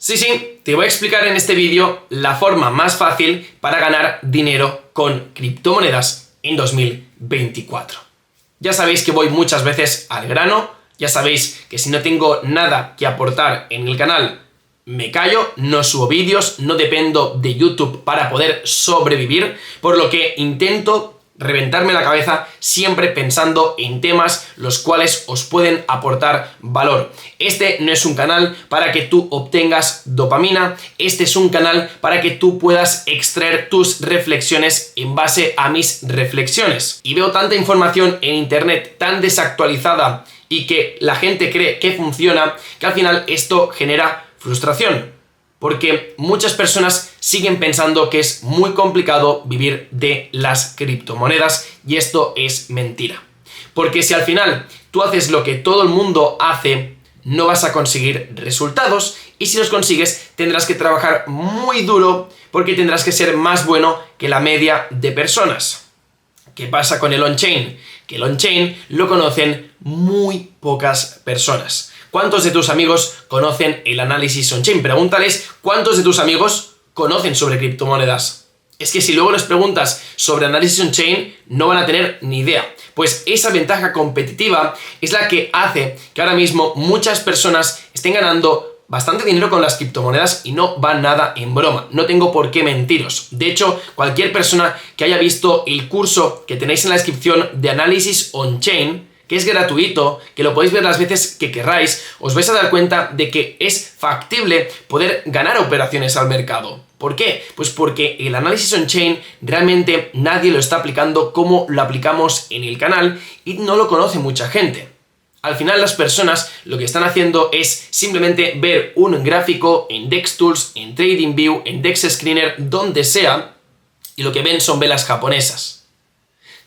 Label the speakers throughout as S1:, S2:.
S1: Sí, te voy a explicar en este vídeo la forma más fácil para ganar dinero con criptomonedas en 2024. Ya sabéis que voy muchas veces al grano, ya sabéis que si no tengo nada que aportar en el canal, me callo, no subo vídeos, no dependo de YouTube para poder sobrevivir, por lo que intento reventarme la cabeza siempre pensando en temas los cuales os pueden aportar valor. Este no es un canal para que tú obtengas dopamina, este es un canal para que tú puedas extraer tus reflexiones en base a mis reflexiones. Y veo tanta información en internet tan desactualizada y que la gente cree que funciona, que al final esto genera frustración. Porque muchas personas siguen pensando que es muy complicado vivir de las criptomonedas y esto es mentira. Porque si al final tú haces lo que todo el mundo hace, no vas a conseguir resultados y si los consigues tendrás que trabajar muy duro porque tendrás que ser más bueno que la media de personas. ¿Qué pasa con el on-chain? Que el on-chain lo conocen muy pocas personas. ¿Cuántos de tus amigos conocen el análisis on-chain? Pregúntales cuántos de tus amigos conocen sobre criptomonedas. Es que si luego les preguntas sobre análisis on-chain, no van a tener ni idea. Pues esa ventaja competitiva es la que hace que ahora mismo muchas personas estén ganando bastante dinero con las criptomonedas y no va nada en broma. No tengo por qué mentiros. De hecho, cualquier persona que haya visto el curso que tenéis en la descripción de análisis on-chain, que es gratuito, que lo podéis ver las veces que queráis, os vais a dar cuenta de que es factible poder ganar operaciones al mercado. ¿Por qué? Pues porque el análisis on-chain realmente nadie lo está aplicando como lo aplicamos en el canal y no lo conoce mucha gente. Al final las personas lo que están haciendo es simplemente ver un gráfico en DexTools, en TradingView, en DexScreener, donde sea, y lo que ven son velas japonesas.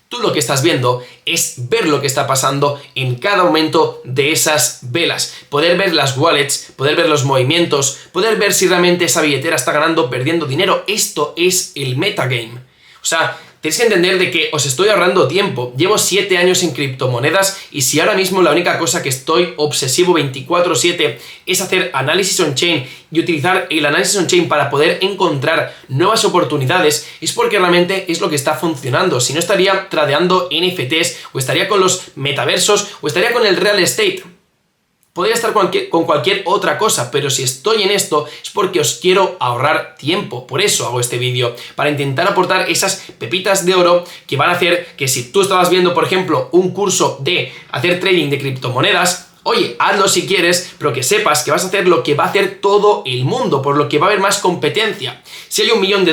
S1: Tú lo que estás viendo es ver lo que está pasando en cada momento de esas velas, poder ver las wallets, poder ver los movimientos, poder ver si realmente esa billetera está ganando o perdiendo dinero. Esto es el metagame. O sea, tenéis que entender de que os estoy ahorrando tiempo. Llevo 7 años en criptomonedas y si ahora mismo la única cosa que estoy obsesivo 24/7 es hacer análisis on-chain y utilizar el análisis on-chain para poder encontrar nuevas oportunidades, es porque realmente es lo que está funcionando. Si no estaría tradeando NFTs o estaría con los metaversos o estaría con el real estate. Podría estar con cualquier otra cosa, pero si estoy en esto es porque os quiero ahorrar tiempo. Por eso hago este vídeo, para intentar aportar esas pepitas de oro que van a hacer que si tú estabas viendo, por ejemplo, un curso de hacer trading de criptomonedas, oye, hazlo si quieres, pero que sepas que vas a hacer lo que va a hacer todo el mundo, por lo que va a haber más competencia. Si hay $1 millón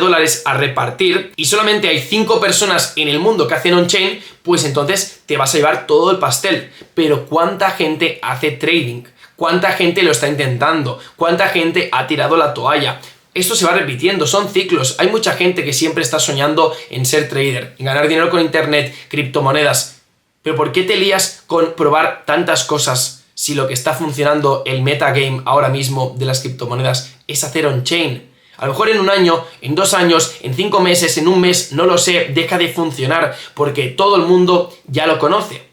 S1: a repartir y solamente hay 5 personas en el mundo que hacen on-chain, pues entonces te vas a llevar todo el pastel. Pero ¿cuánta gente hace trading? ¿Cuánta gente lo está intentando? ¿Cuánta gente ha tirado la toalla? Esto se va repitiendo, son ciclos. Hay mucha gente que siempre está soñando en ser trader, en ganar dinero con internet, criptomonedas. Pero ¿por qué te lías con probar tantas cosas si lo que está funcionando el metagame ahora mismo de las criptomonedas es hacer on-chain? A lo mejor en 1 año, en 2 años, en 5 meses, en 1 mes, no lo sé, deja de funcionar porque todo el mundo ya lo conoce.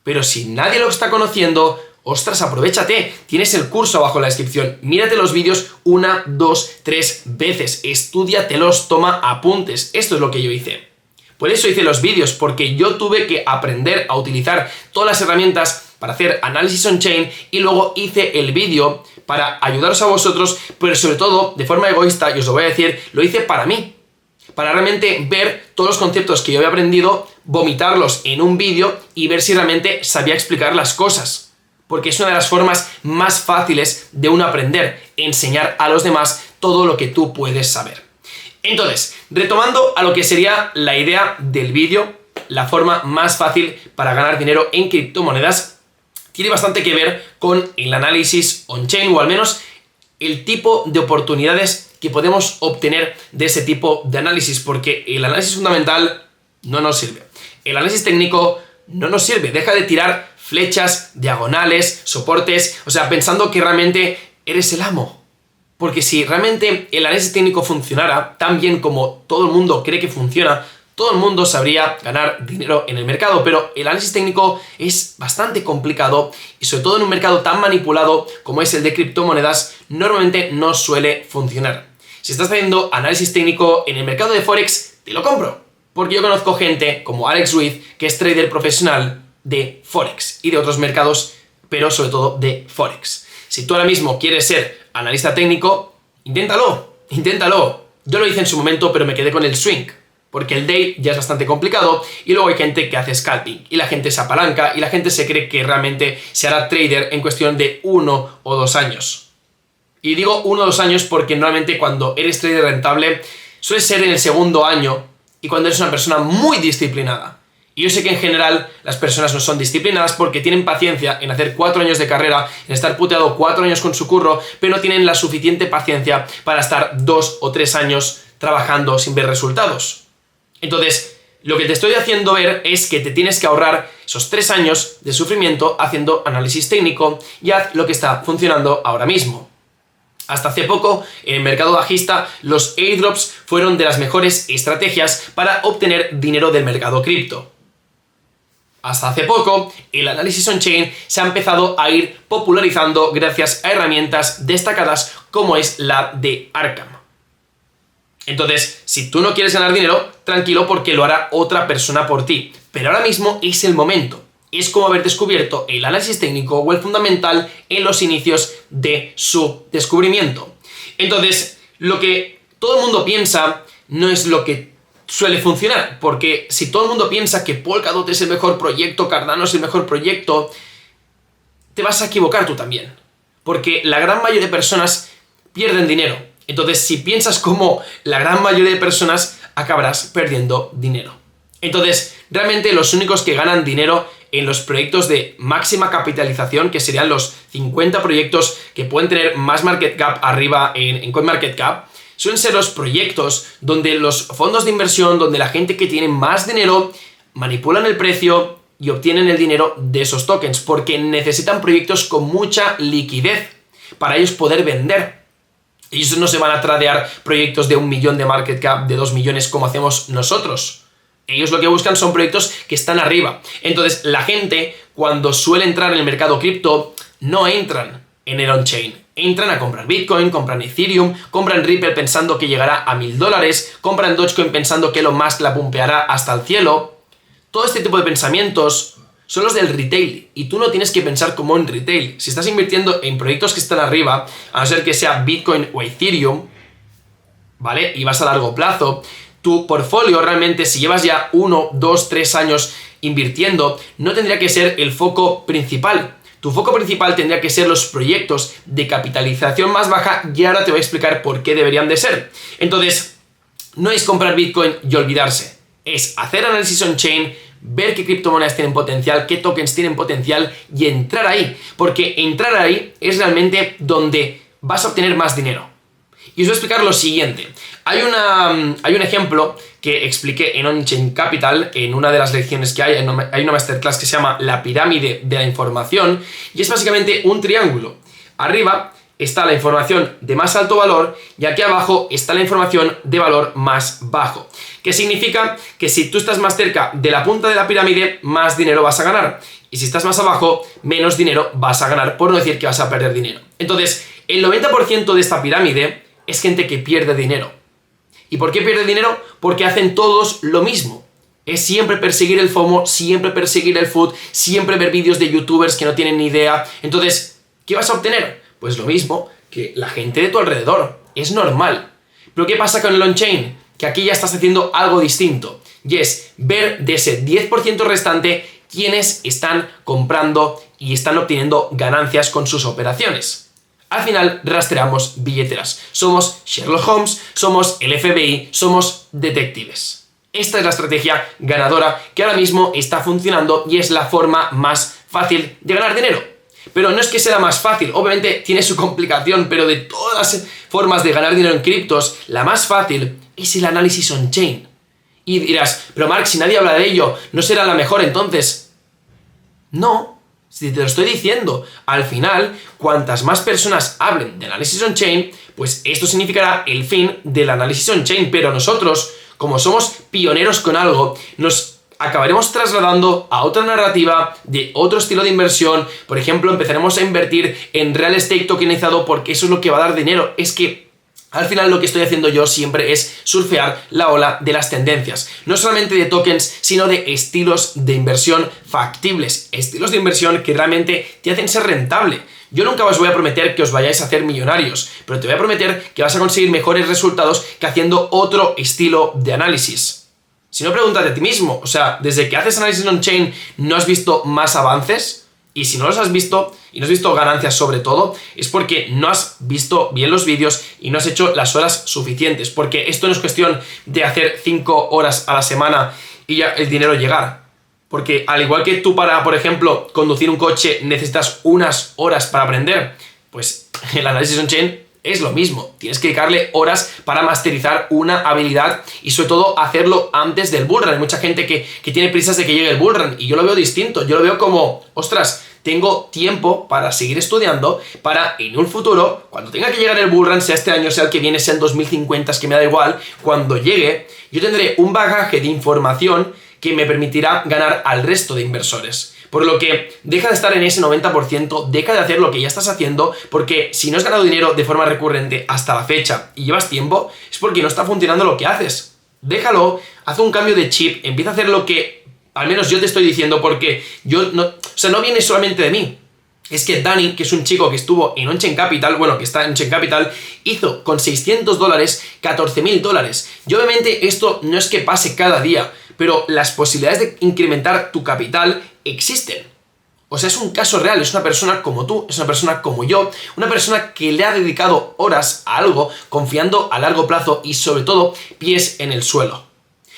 S1: Pero si nadie lo está conociendo, ostras, aprovéchate. Tienes el curso abajo en la descripción. Mírate los vídeos 1, 2, 3 veces. Estúdiatelos, toma apuntes. Esto es lo que yo hice. Por eso hice los vídeos, porque yo tuve que aprender a utilizar todas las herramientas para hacer análisis on-chain y luego hice el vídeo para ayudaros a vosotros, pero sobre todo, de forma egoísta, y os lo voy a decir, lo hice para mí. Para realmente ver todos los conceptos que yo había aprendido, vomitarlos en un vídeo y ver si realmente sabía explicar las cosas. Porque es una de las formas más fáciles de uno aprender, enseñar a los demás todo lo que tú puedes saber. Entonces, retomando a lo que sería la idea del vídeo, la forma más fácil para ganar dinero en criptomonedas tiene bastante que ver con el análisis on-chain, o al menos el tipo de oportunidades que podemos obtener de ese tipo de análisis, porque el análisis fundamental no nos sirve. El análisis técnico no nos sirve. Deja de tirar flechas, diagonales, soportes, o sea, pensando que realmente eres el amo. Porque si realmente el análisis técnico funcionara tan bien como todo el mundo cree que funciona, todo el mundo sabría ganar dinero en el mercado, pero el análisis técnico es bastante complicado y sobre todo en un mercado tan manipulado como es el de criptomonedas, normalmente no suele funcionar. Si estás haciendo análisis técnico en el mercado de Forex, te lo compro, porque yo conozco gente como Alex Ruiz, que es trader profesional de Forex y de otros mercados, pero sobre todo de Forex. Si tú ahora mismo quieres ser analista técnico, inténtalo. Yo lo hice en su momento, pero me quedé con el swing, porque el day ya es bastante complicado y luego hay gente que hace scalping y la gente se apalanca y la gente se cree que realmente se hará trader en cuestión de 1 o 2 años. Y digo 1 o 2 años porque normalmente cuando eres trader rentable suele ser en el segundo año y cuando eres una persona muy disciplinada. Y yo sé que en general las personas no son disciplinadas porque tienen paciencia en hacer 4 años de carrera, en estar puteado 4 años con su curro, pero no tienen la suficiente paciencia para estar 2 o 3 años trabajando sin ver resultados. Entonces, lo que te estoy haciendo ver es que te tienes que ahorrar esos 3 años de sufrimiento haciendo análisis técnico y haz lo que está funcionando ahora mismo. Hasta hace poco, en el mercado bajista, los airdrops fueron de las mejores estrategias para obtener dinero del mercado cripto. Hasta hace poco, el análisis on-chain se ha empezado a ir popularizando gracias a herramientas destacadas como es la de Arkham. Entonces, si tú no quieres ganar dinero, tranquilo porque lo hará otra persona por ti. Pero ahora mismo es el momento. Es como haber descubierto el análisis técnico o el fundamental en los inicios de su descubrimiento. Entonces, lo que todo el mundo piensa no es lo que suele funcionar, porque si todo el mundo piensa que Polkadot es el mejor proyecto, Cardano es el mejor proyecto, te vas a equivocar tú también, porque la gran mayoría de personas pierden dinero. Entonces, si piensas como la gran mayoría de personas, acabarás perdiendo dinero. Entonces, realmente los únicos que ganan dinero en los proyectos de máxima capitalización, que serían los 50 proyectos que pueden tener más market cap arriba en CoinMarketCap, suelen ser los proyectos donde los fondos de inversión, donde la gente que tiene más dinero manipulan el precio y obtienen el dinero de esos tokens, porque necesitan proyectos con mucha liquidez para ellos poder vender. Ellos no se van a tradear proyectos de 1 millón de market cap, de 2 millones como hacemos nosotros. Ellos lo que buscan son proyectos que están arriba. Entonces, la gente, cuando suele entrar en el mercado cripto, no entran en el on-chain. Entran a comprar Bitcoin, compran Ethereum, compran Ripple pensando que llegará a $1000, compran Dogecoin pensando que Elon Musk la pumpeará hasta el cielo. Todo este tipo de pensamientos son los del retail y tú no tienes que pensar como un retail. Si estás invirtiendo en proyectos que están arriba, a no ser que sea Bitcoin o Ethereum, ¿vale? Y vas a largo plazo, tu portfolio realmente, si llevas ya 1, 2, 3 años invirtiendo, no tendría que ser el foco principal. Tu foco principal tendría que ser los proyectos de capitalización más baja y ahora te voy a explicar por qué deberían de ser. Entonces, no es comprar Bitcoin y olvidarse. Es hacer análisis on-chain, ver qué criptomonedas tienen potencial, qué tokens tienen potencial y entrar ahí. Porque entrar ahí es realmente donde vas a obtener más dinero. Y os voy a explicar lo siguiente. Hay un ejemplo que expliqué en On-Chain Capital, en una de las lecciones que hay una masterclass que se llama La pirámide de la información, y es básicamente un triángulo. Arriba está la información de más alto valor y aquí abajo está la información de valor más bajo. ¿Qué significa? Que si tú estás más cerca de la punta de la pirámide, más dinero vas a ganar. Y si estás más abajo, menos dinero vas a ganar, por no decir que vas a perder dinero. Entonces, el 90% de esta pirámide es gente que pierde dinero. ¿Y por qué pierde dinero? Porque hacen todos lo mismo. Es siempre perseguir el FOMO, siempre perseguir el FUD, siempre ver vídeos de youtubers que no tienen ni idea. Entonces, ¿qué vas a obtener? Pues lo mismo que la gente de tu alrededor. Es normal. Pero ¿qué pasa con el on-chain? Que aquí ya estás haciendo algo distinto. Y es ver de ese 10% restante quiénes están comprando y están obteniendo ganancias con sus operaciones. Al final rastreamos billeteras. Somos Sherlock Holmes, somos el FBI, somos detectives. Esta es la estrategia ganadora que ahora mismo está funcionando y es la forma más fácil de ganar dinero. Pero no es que sea la más fácil, obviamente tiene su complicación, pero de todas las formas de ganar dinero en criptos, la más fácil es el análisis on-chain. Y dirás, pero Mark, si nadie habla de ello, ¿no será la mejor entonces? No. Si te lo estoy diciendo, al final, cuantas más personas hablen de análisis on-chain, pues esto significará el fin del análisis on-chain, pero nosotros, como somos pioneros con algo, nos acabaremos trasladando a otra narrativa de otro estilo de inversión. Por ejemplo, empezaremos a invertir en real estate tokenizado porque eso es lo que va a dar dinero. Es que al final lo que estoy haciendo yo siempre es surfear la ola de las tendencias, no solamente de tokens, sino de estilos de inversión factibles, estilos de inversión que realmente te hacen ser rentable. Yo nunca os voy a prometer que os vayáis a hacer millonarios, pero te voy a prometer que vas a conseguir mejores resultados que haciendo otro estilo de análisis. Si no, pregúntate a ti mismo, o sea, desde que haces análisis on-chain, ¿no has visto más avances? Y si no los has visto, y no has visto ganancias sobre todo, es porque no has visto bien los vídeos y no has hecho las horas suficientes. Porque esto no es cuestión de hacer 5 horas a la semana y ya el dinero llegar. Porque al igual que tú para, por ejemplo, conducir un coche necesitas unas horas para aprender, pues el análisis on-chain es lo mismo. Tienes que dedicarle horas para masterizar una habilidad y sobre todo hacerlo antes del bullrun. Hay mucha gente que tiene prisas de que llegue el bullrun y yo lo veo distinto. Yo lo veo como, ostras, tengo tiempo para seguir estudiando para en un futuro, cuando tenga que llegar el bullrun, sea este año, sea el que viene, sea en 2050, es que me da igual, cuando llegue, yo tendré un bagaje de información que me permitirá ganar al resto de inversores. Por lo que deja de estar en ese 90%, deja de hacer lo que ya estás haciendo, porque si no has ganado dinero de forma recurrente hasta la fecha y llevas tiempo, es porque no está funcionando lo que haces. Déjalo, haz un cambio de chip, empieza a hacer lo que al menos yo te estoy diciendo, porque yo no, o sea, no viene solamente de mí. Es que Dani, que es un chico que estuvo en On-Chain Capital, bueno, que está en On-Chain Capital, hizo con $600 $14.000. Y obviamente esto no es que pase cada día, pero las posibilidades de incrementar tu capital existen. O sea, es un caso real, es una persona como tú, es una persona como yo, una persona que le ha dedicado horas a algo, confiando a largo plazo y sobre todo pies en el suelo.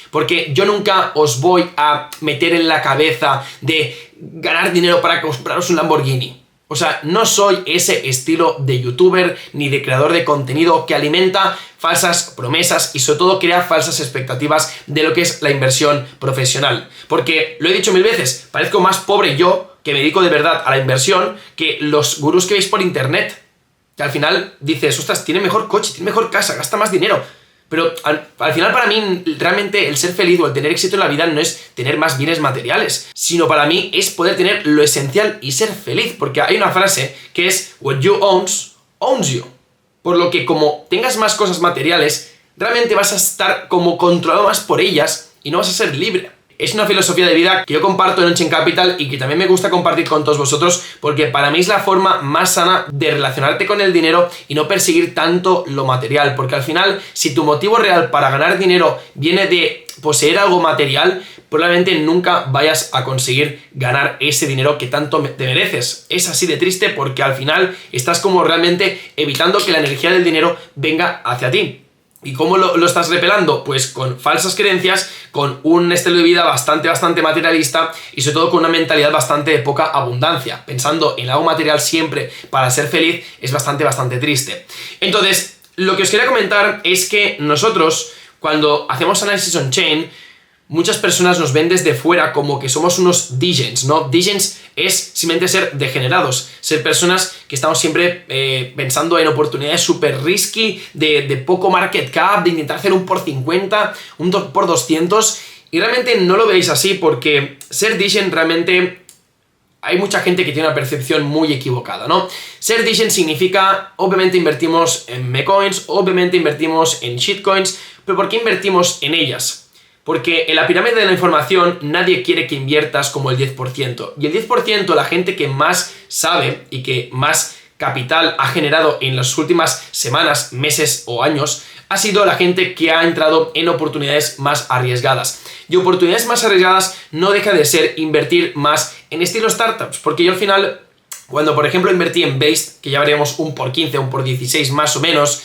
S1: Porque yo nunca os voy a meter en la cabeza de ganar dinero para compraros un Lamborghini. O sea, no soy ese estilo de youtuber ni de creador de contenido que alimenta falsas promesas y sobre todo crea falsas expectativas de lo que es la inversión profesional. Porque, lo he dicho 1000 veces, parezco más pobre yo, que me dedico de verdad a la inversión, que los gurús que veis por internet. Que al final dices, ostras, tiene mejor coche, tiene mejor casa, gasta más dinero. Pero al final para mí realmente el ser feliz o el tener éxito en la vida no es tener más bienes materiales, sino para mí es poder tener lo esencial y ser feliz, porque hay una frase que es what you owns you. Por lo que como tengas más cosas materiales, realmente vas a estar como controlado más por ellas y no vas a ser libre. Es una filosofía de vida que yo comparto en On-Chain Capital y que también me gusta compartir con todos vosotros, porque para mí es la forma más sana de relacionarte con el dinero y no perseguir tanto lo material, porque al final, si tu motivo real para ganar dinero viene de poseer algo material, probablemente nunca vayas a conseguir ganar ese dinero que tanto te mereces. Es así de triste porque al final estás como realmente evitando que la energía del dinero venga hacia ti. ¿Y cómo lo estás repelando? Pues con falsas creencias, con un estilo de vida bastante materialista y sobre todo con una mentalidad bastante de poca abundancia. Pensando en algo material siempre para ser feliz es bastante triste. Entonces, lo que os quería comentar es que nosotros, cuando hacemos análisis on-chain, muchas personas nos ven desde fuera como que somos unos degens, ¿no? Degens es simplemente ser degenerados, ser personas que estamos siempre pensando en oportunidades súper risky, de poco market cap, de intentar hacer un por 50, un por 200, y realmente no lo veis así porque ser degen realmente... Hay mucha gente que tiene una percepción muy equivocada, ¿no? Ser degen significa, obviamente invertimos en memecoins, obviamente invertimos en shitcoins, pero ¿por qué invertimos en ellas? Porque en la pirámide de la información nadie quiere que inviertas como el 10%. Y el 10%, la gente que más sabe y que más capital ha generado en las últimas semanas, meses o años, ha sido la gente que ha entrado en oportunidades más arriesgadas. Y oportunidades más arriesgadas no deja de ser invertir más en estilo startups. Porque yo al final, cuando por ejemplo invertí en Based, que ya veremos un por 15, un por 16 más o menos,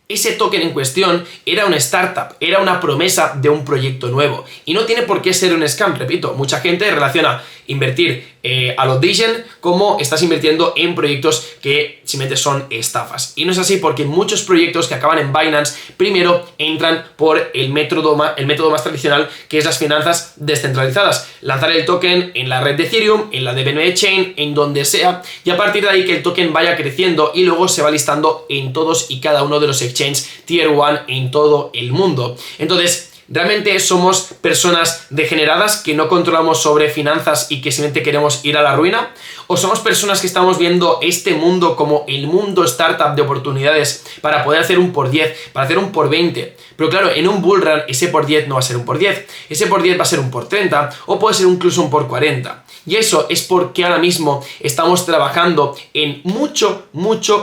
S1: ese token en cuestión era una startup, era una promesa de un proyecto nuevo. Y no tiene por qué ser un scam, repito. Mucha gente relaciona invertir a los degen como estás invirtiendo en proyectos que simplemente son estafas. Y no es así porque muchos proyectos que acaban en Binance primero entran por el método más tradicional, que es las finanzas descentralizadas. Lanzar el token en la red de Ethereum, en la de BNB Chain, en donde sea, y a partir de ahí que el token vaya creciendo y luego se va listando en todos y cada uno de los exchanges Tier 1 en todo el mundo. Entonces, ¿Realmente somos personas degeneradas que no controlamos sobre finanzas y que simplemente queremos ir a la ruina? ¿O somos personas que estamos viendo este mundo como el mundo startup de oportunidades para poder hacer un por 10, para hacer un por 20? Pero claro, en un bull run ese por 10 no va a ser un por 10, ese por 10 va a ser un por 30 o puede ser incluso un por 40. Y eso es porque ahora mismo estamos trabajando en mucho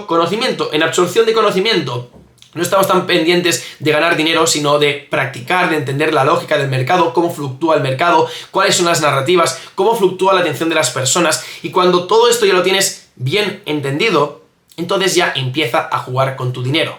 S1: conocimiento, en absorción de conocimiento. No estamos tan pendientes de ganar dinero, sino de practicar, de entender la lógica del mercado, cómo fluctúa el mercado, cuáles son las narrativas, cómo fluctúa la atención de las personas. Y cuando todo esto ya lo tienes bien entendido, entonces ya empieza a jugar con tu dinero.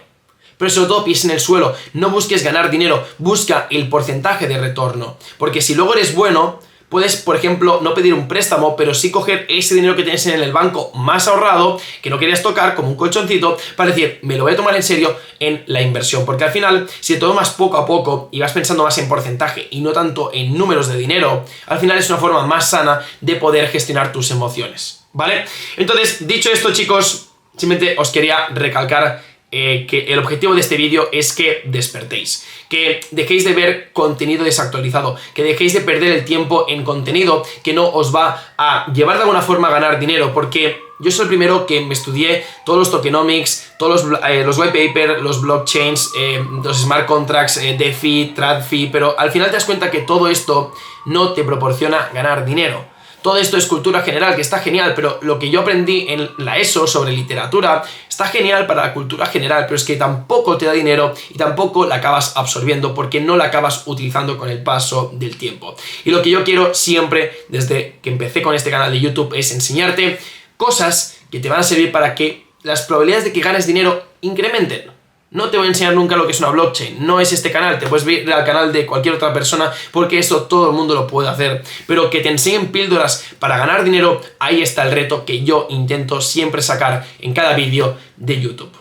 S1: Pero sobre todo pies en el suelo, no busques ganar dinero, busca el porcentaje de retorno. Porque si luego eres bueno, puedes, por ejemplo, no pedir un préstamo, pero sí coger ese dinero que tienes en el banco más ahorrado, que no querías tocar, como un colchoncito, para decir, me lo voy a tomar en serio en la inversión. Porque al final, si te tomas poco a poco y vas pensando más en porcentaje y no tanto en números de dinero, al final es una forma más sana de poder gestionar tus emociones, ¿vale? Entonces, dicho esto, chicos, simplemente os quería recalcar que el objetivo de este vídeo es que despertéis, que dejéis de ver contenido desactualizado, que dejéis de perder el tiempo en contenido que no os va a llevar de alguna forma a ganar dinero, porque yo soy el primero que me estudié todos los tokenomics, todos los white paper, los blockchains, los smart contracts, DeFi, TradFi, pero al final te das cuenta que todo esto no te proporciona ganar dinero. Todo esto es cultura general, que está genial, pero lo que yo aprendí en la ESO sobre literatura está genial para la cultura general, pero es que tampoco te da dinero y tampoco la acabas absorbiendo porque no la acabas utilizando con el paso del tiempo. Y lo que yo quiero siempre, desde que empecé con este canal de YouTube, es enseñarte cosas que te van a servir para que las probabilidades de que ganes dinero incrementen. No te voy a enseñar nunca lo que es una blockchain, no es este canal, te puedes ir al canal de cualquier otra persona porque eso todo el mundo lo puede hacer, pero que te enseñen píldoras para ganar dinero, ahí está el reto que yo intento siempre sacar en cada vídeo de YouTube.